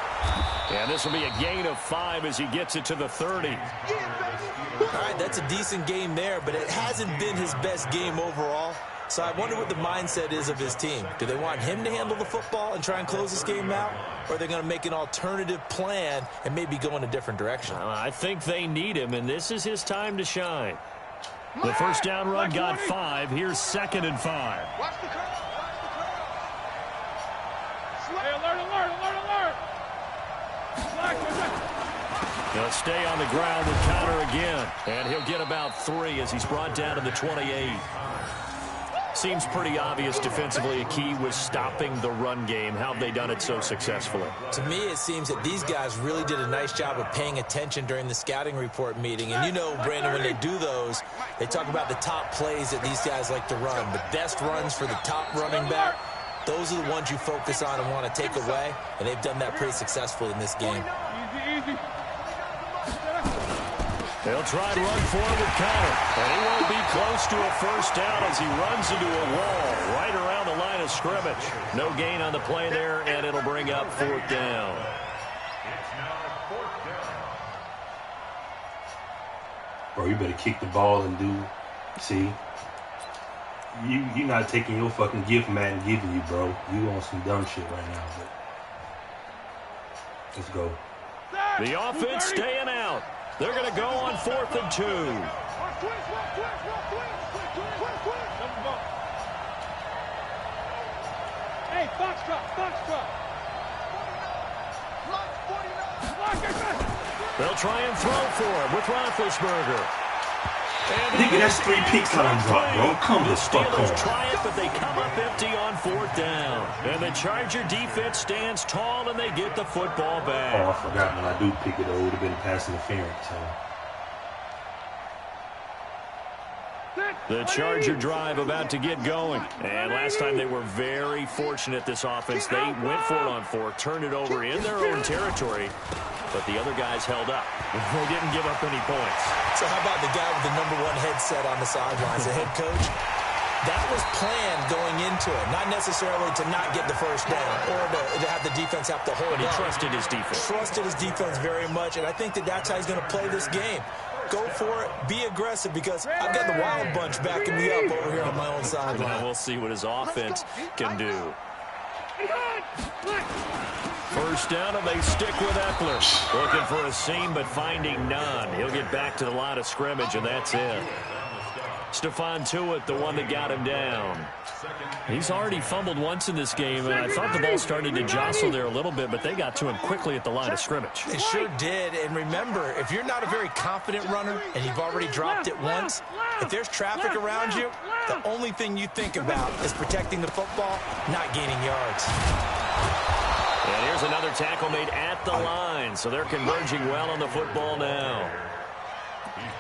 And this will be a gain of 5 as he gets it to the 30. All right, that's a decent game there, but it hasn't been his best game overall. So I wonder what the mindset is of his team. Do they want him to handle the football and try and close this game out? Or are they going to make an alternative plan and maybe go in a different direction? I think they need him, and this is his time to shine. The first down run got 5. Here's 2nd and 5. Watch the curve. Hey, alert. They'll stay on the ground with Connor again. And he'll get about 3 as he's brought down to the 28. Seems pretty obvious defensively a key was stopping the run game. How have they done it so successfully? To me, it seems that these guys really did a nice job of paying attention during the scouting report meeting. And you know, Brandon, when they do those, they talk about the top plays that these guys like to run. The best runs for the top running back, those are the ones you focus on and want to take away. And they've done that pretty successfully in this game. Easy. They'll try to run forward with Connor, and he won't be close to a first down as he runs into a wall right around the line of scrimmage. No gain on the play there, and it'll bring up 4th down. It's now 4th down. Bro, you better kick the ball and do. See, you're not taking your fucking gift Madden giving you, bro. You on some dumb shit right now. But let's go. The offense staying out. They're going to go on 4th and 2. Hey, Foxtrot. They'll try and throw for him with Roethlisberger. Nigga, that's 3 peak time drop, bro. Come the fuck on. Steelers try it, but they come up empty on 4th down. And the Charger defense stands tall, and they get the football back. Oh, I forgot when I do pick it, it would have been pass interference. So. The Charger drive about to get going. And last time they were very fortunate, this offense. They went for it on 4th, turned it over in their own territory, but the other guys held up. They didn't give up any points. So how about the guy with the #1 headset on the sidelines, the head coach? That was planned going into it, not necessarily to not get the first down or to have the defense have to hold But he up. trusted his defense. Trusted his defense very much, and I think that that's how he's going to play this game. Go for it, be aggressive, because I've got the Wild Bunch backing me up over here on my own sideline. Now we'll see what his offense can do. First down, and they stick with Eckler. Looking for a seam, but finding none. He'll get back to the line of scrimmage, and that's it. Stephon Tuitt, the one that got him down. He's already fumbled once in this game, and I thought the ball started to jostle there a little bit, but they got to him quickly at the line of scrimmage. It sure did, and remember, if you're not a very confident runner and you've already dropped it once, if there's traffic around you, the only thing you think about is protecting the football, not gaining yards. And here's another tackle made at the line, so they're converging well on the football now.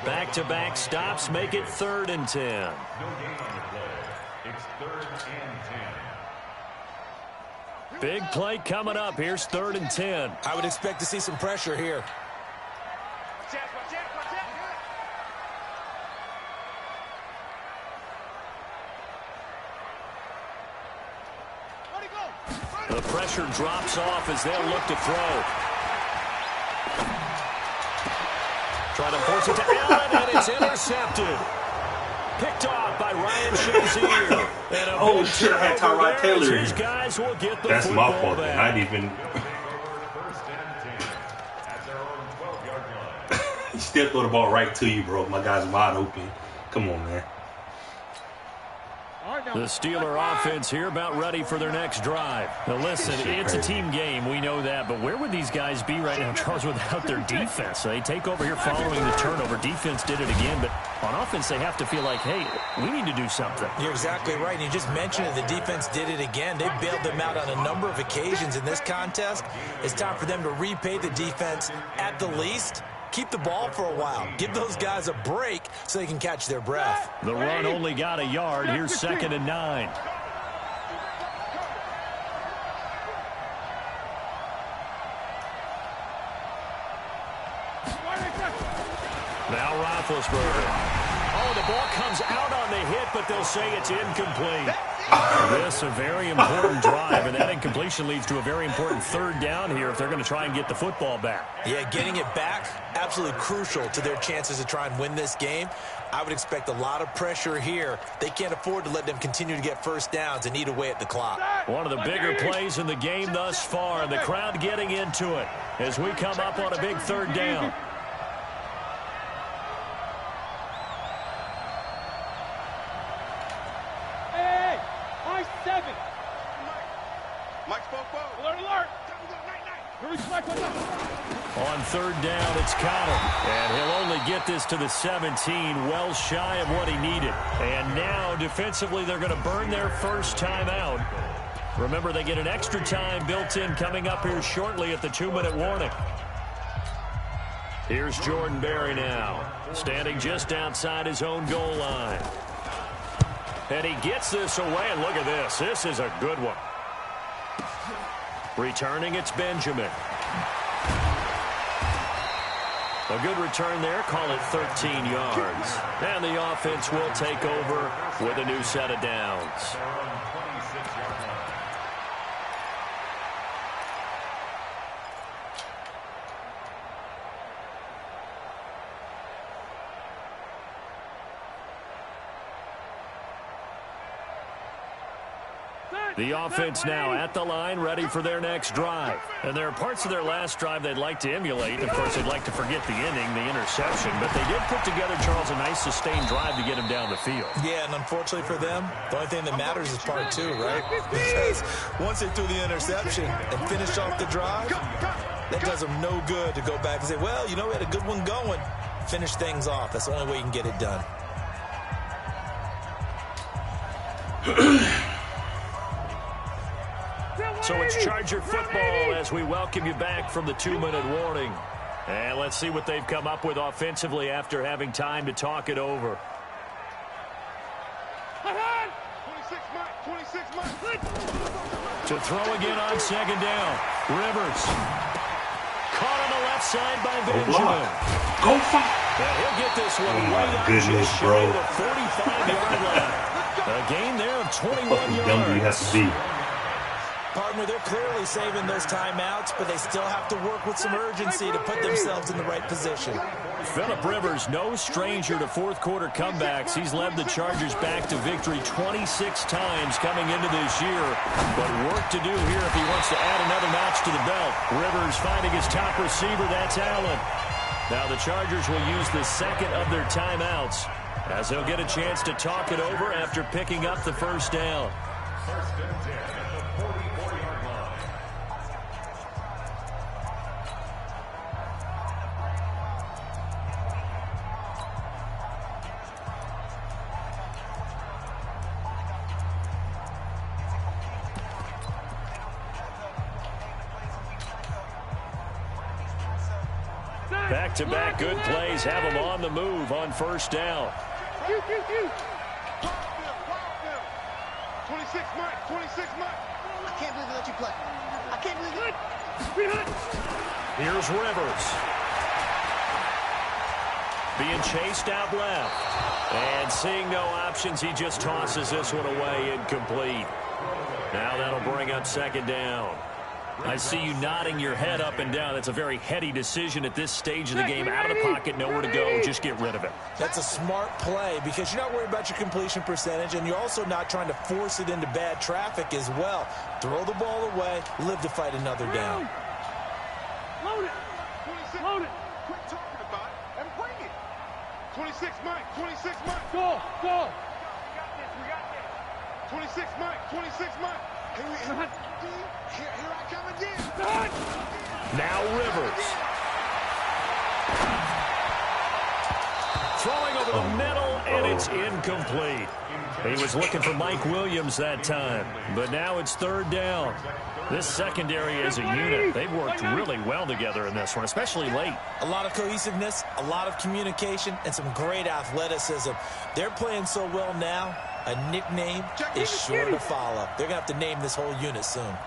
Back-to-back stops make it 3rd and 10. No gain on the play. It's 3rd and 10. Big play coming up. Here's 3rd and 10. I would expect to see some pressure here. The pressure drops off as they'll look to throw. Try to force it to Allen, and it's intercepted. Picked off by Ryan Shazier. Oh, shit, I had Tyrod Taylor. These guys will get the That's my football fault. back. I didn't even. First and 10 at their own 12-yard line. He still throw the ball right to you, bro. My guy's wide open. Come on, man. The Steeler offense here about ready for their next drive. Now listen, it's a team game, we know that, but where would these guys be right now, Charles, without their defense? So they take over here following the turnover. Defense did it again, but on offense they have to feel like, hey, we need to do something. You're exactly right. And you just mentioned it. The defense did it again. They bailed them out on a number of occasions in this contest. It's time for them to repay the defense at the least. Keep the ball for a while. Give those guys a break so they can catch their breath. The run only got a yard. Here's 2nd and 9. Now Roethlisberger. Oh, the ball comes out on the hit, but they'll say it's incomplete. This a very important drive, and that incompletion leads to a very important 3rd down here if they're going to try and get the football back. Yeah, getting it back, absolutely crucial to their chances to try and win this game. I would expect a lot of pressure here. They can't afford to let them continue to get first downs and eat away at the clock. One of the bigger plays in the game thus far, and the crowd getting into it as we come up on a big 3rd down. Mike 7. Mike spoke. Alert. On third down, it's Connor. And he'll only get this to the 17, well shy of what he needed. And now, defensively, they're going to burn their first time out. Remember, they get an extra time built in coming up here shortly at the 2-minute warning. Here's Jordan Berry now, standing just outside his own goal line. And he gets this away, and look at this. This is a good one. Returning, it's Benjamin. A good return there, call it 13 yards. And the offense will take over with a new set of downs. The offense now at the line, ready for their next drive. And there are parts of their last drive they'd like to emulate. Of course, they'd like to forget the inning, the interception. But they did put together, Charles, a nice sustained drive to get him down the field. Yeah, and unfortunately for them, the only thing that matters is part two, right? Because once they threw the interception and finished off the drive, that does them no good to go back and say, well, you know, we had a good one going. Finish things off. That's the only way you can get it done. So it's Charger football as we welcome you back from the 2-minute warning. And let's see what they've come up with offensively after having time to talk it over. 26 months. To throw again on second down. Rivers. Caught on the left side by Benjamin. Go fight. And he'll get this one way out goodness, just bro. shy of the 45-yard line. A gain there of 21 Fucking yards. dumb do you have to be? Partner, they're clearly saving those timeouts, but they still have to work with some urgency to put themselves in the right position. Phillip Rivers, no stranger to fourth-quarter comebacks. He's led the Chargers back to victory 26 times coming into this year. But work to do here if he wants to add another notch to the belt. Rivers finding his top receiver, that's Allen. Now the Chargers will use the second of their timeouts as they'll get a chance to talk it over after picking up the first down. First and 10 at the 44-yard line. Back-to-back good plays have them on the move on first down. 26 months. I can't believe they let you play. I can't believe it. Here's Rivers. Being chased out left. And seeing no options, he just tosses this one away incomplete. Now that'll bring up second down. I see you nodding your head up and down. That's a very heady decision at this stage of the game. Out of the pocket, nowhere to go. Just get rid of it. That's a smart play because you're not worried about your completion percentage, and you're also not trying to force it into bad traffic as well. Throw the ball away, live to fight another down. Load it. 26. Quit talking about it and bring it. 26 months. Go. We got this. 26 months. Here I come again. Now Rivers. Throwing over the middle, and it's incomplete. He was looking for Mike Williams that time, but now it's third down. This secondary is a unit. They've worked really well together in this one, especially late. A lot of cohesiveness, a lot of communication, and some great athleticism. They're playing so well now, a nickname is sure to follow. They're going to have to name this whole unit soon.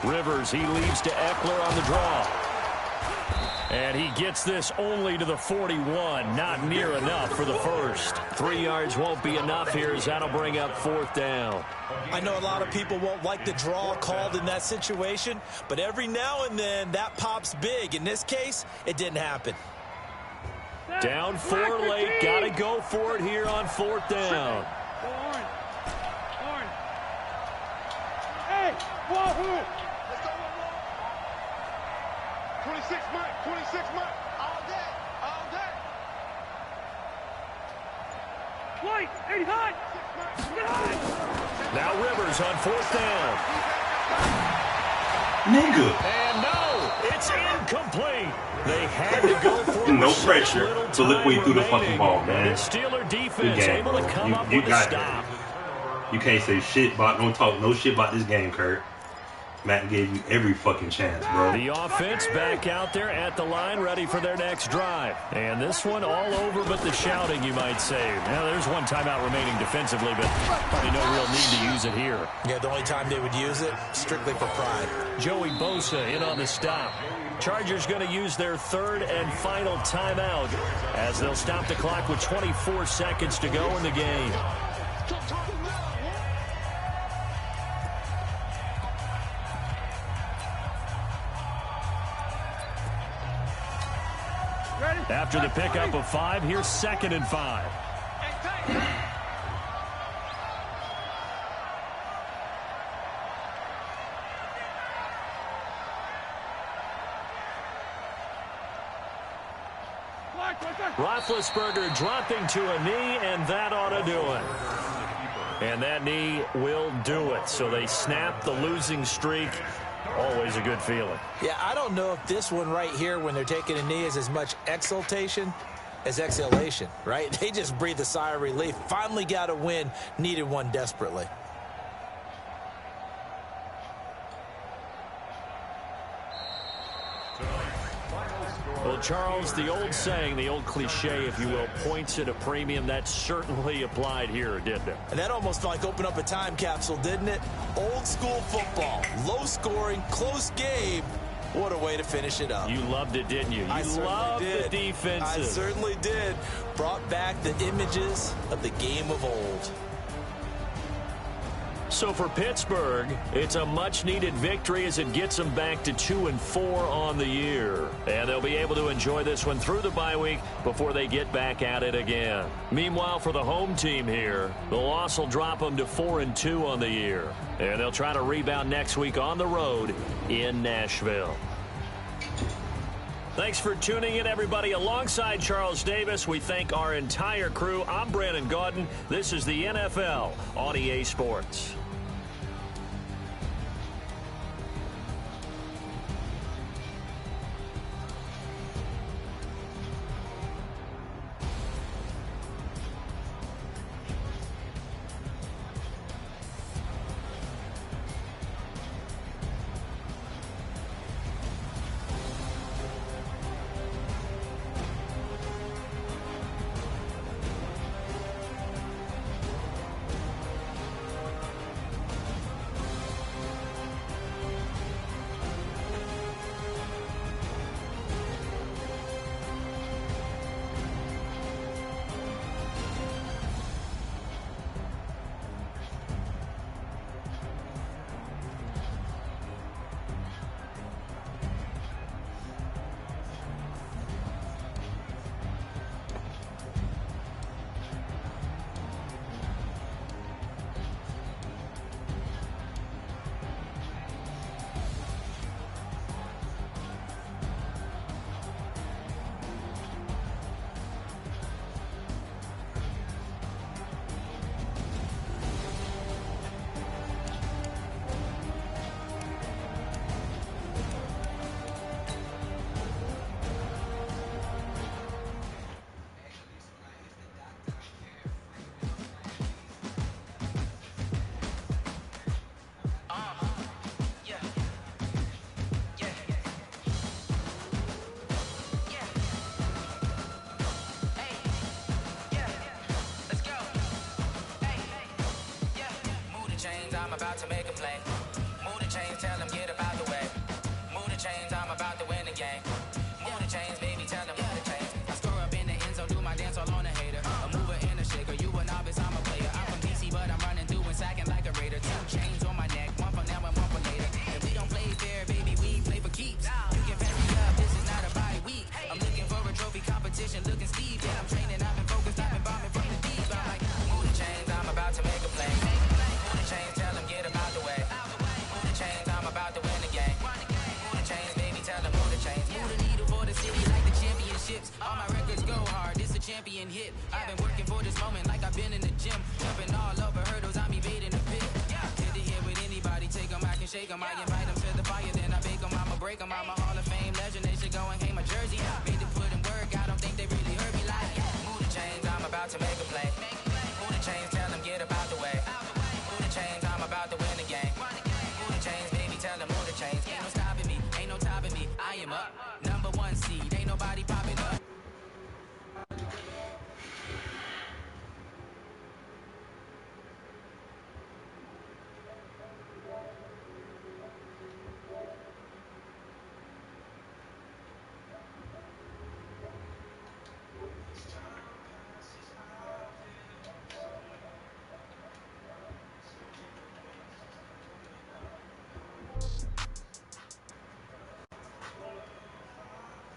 Rivers, he leads to Eckler on the draw. And he gets this only to the 41. Not near enough for the first. 3 yards won't be enough here as that'll bring up fourth down. I know a lot of people won't like the draw called in that situation, but every now and then that pops big. In this case, it didn't happen. Down 4 late. Got to go for it here on fourth down. Hey, wahoo! 26 months. All day. Light, 8 hot. Now Rivers on fourth down. Nigga. And no, it's incomplete. They had to go for No it. pressure to look way through the fucking ball, man. The Steeler defense able to come up you with a got stop. it. You can't say shit about, don't talk no shit about this game, Kurt. Matt gave you every fucking chance, bro. The offense back out there at the line, ready for their next drive. And this one all over but the shouting, you might say. Now, there's one timeout remaining defensively, but probably no real need to use it here. Yeah, the only time they would use it, strictly for pride. Joey Bosa in on the stop. Chargers going to use their third and final timeout as they'll stop the clock with 24 seconds to go in the game. After the pickup of 5, here's 2nd and 5. Roethlisberger dropping to a knee, and that ought to do it. And that knee will do it. So they snap the losing streak. Always a good feeling. Yeah, I don't know if this one right here, when they're taking a knee, is as much exultation as exhalation, right? They just breathe a sigh of relief. Finally got a win, needed one desperately. Well, Charles, the old saying, the old cliche, if you will, points at a premium. That certainly applied here, didn't it? And that almost like opened up a time capsule, didn't it? Old school football, low scoring, close game. What a way to finish it up. You loved it, didn't you? You loved the defenses. I certainly did. Brought back the images of the game of old. So for Pittsburgh, it's a much-needed victory as it gets them back to 2-4 on the year. And they'll be able to enjoy this one through the bye week before they get back at it again. Meanwhile, for the home team here, the loss will drop them to 4-2 on the year. And they'll try to rebound next week on the road in Nashville. Thanks for tuning in, everybody. Alongside Charles Davis, we thank our entire crew. I'm Brandon Gaudin. This is the NFL on EA Sports. I'm about to make a play. Move the chains, tell them get about the way. Move the chains, I'm about to win the game. Move the chains, baby, tell them move the chains. I score up in the end zone, do my dance all on a hater. A mover and a shaker, you a novice, I'm a player. I'm from DC, but I'm running through and sacking like a raider. 2 chains on my neck, one for now and one for later. If we don't play fair, baby, we play for keeps. You can pass me up, this is not a bye week. I'm looking for a trophy competition, looking Steve. Yeah, I'm training, I've been focused, I've been bombing from the deep. I'm like, move the chains, I'm about to make a play. Move the chains, tell them get about the way. Move the chains, I'm about to win the game. Move the chains, baby, tell them move the chains. Move the needle for the city like the championships. All my records go hard, this a champion hit. I've been working for this moment like I've been in the gym. Jumping all over hurdles, I'm evading the pit. Hit the hit with anybody, take them, I can shake 'em. I invite 'em to the fire, then I bake 'em. I'ma break 'em. I'm a Hall of Fame legend. They should go and hang my jersey. Made to put in work. I don't think they really heard me like. Move the chains, I'm about to make a play. Move the chains, tell them get up out the way. Move the chains, I'm about to win the game. Move the chains, baby, tell them move the chains. Ain't no stopping me, ain't no topping me. I am up, number 1 seed.